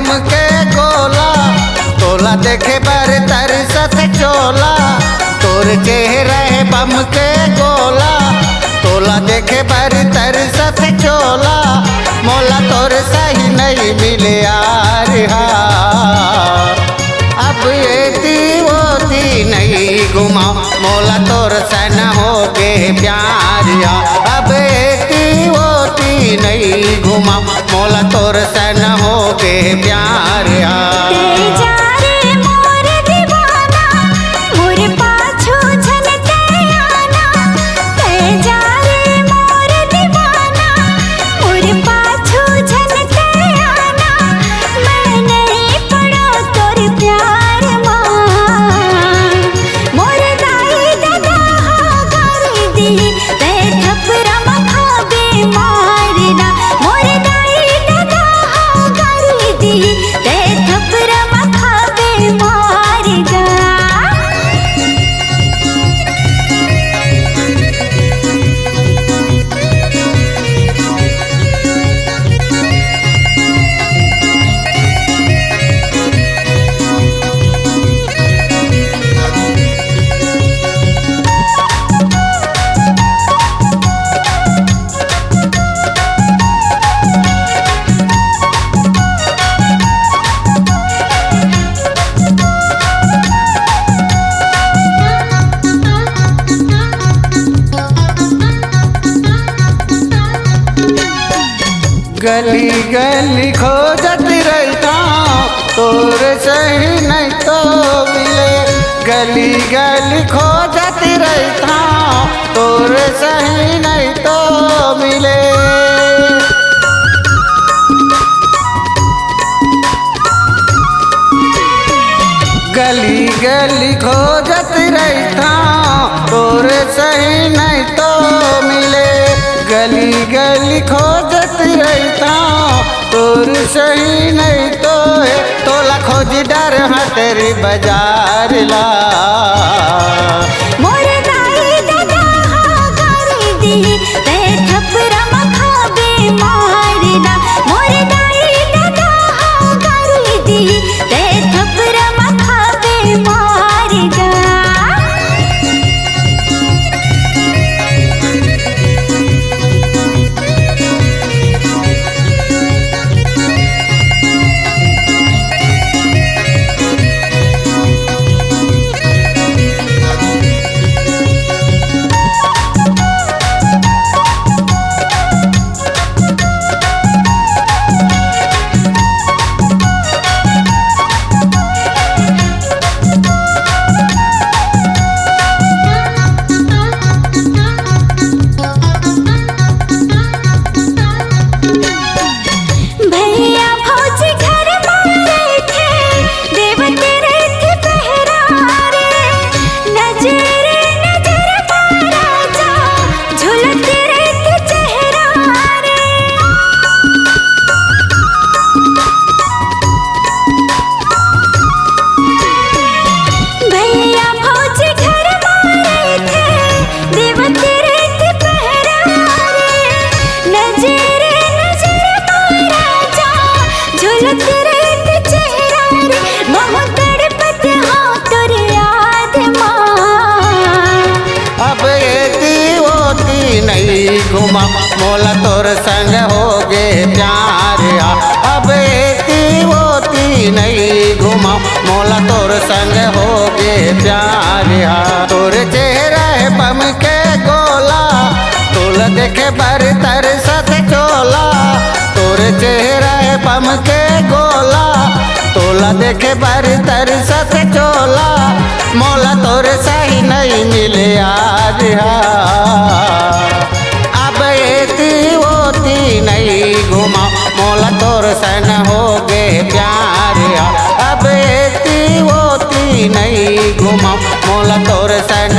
बम के गोला, तोला देखे बर तरसत चोला। तोर चेहरा है बम के गोला, तोला देखे बर तरसत चोला। मोला तोर सही नहीं मिले यार अब एती ओती नहीं घुमाओ, मोला तोर सन हो गे प्यार अब एती ओती नहीं घुमाओ, मोला तोर सन हो गे प्यार गली गली खोजत रहता तोर सही नहीं तो मिले। गली गली खोजत रहता तोर सही नहीं तो मिले। गली गली खोजत रहता तोर सही नहीं तो मिले। गली गली खोजत रहता तोर सही नहीं तो है। तोला खोज डर हटरी बाजार ला मोर दाई दादा कर दी ते थपरा मखाबे मारना। मोर दाई दादा कर दी ते थपरा मखाबे मारना। नहीं घुमा मोला तोर संग हो गे प्यार अब एती ओती नहीं घुमा मोला तोर संग हो गे प्यार तोर चेहरा है बम के गोला, तोल देखे बर तरसत चोला। तोर चेहरा है बम के गोला, तोला देखे बर तरसत चोला। मोला तोर सही नहीं मिले आज अब एती ओती नहीं घुमा मोला तोर सन हो गे प्यार अब एती ओती नहीं घुमा मोला तोर सन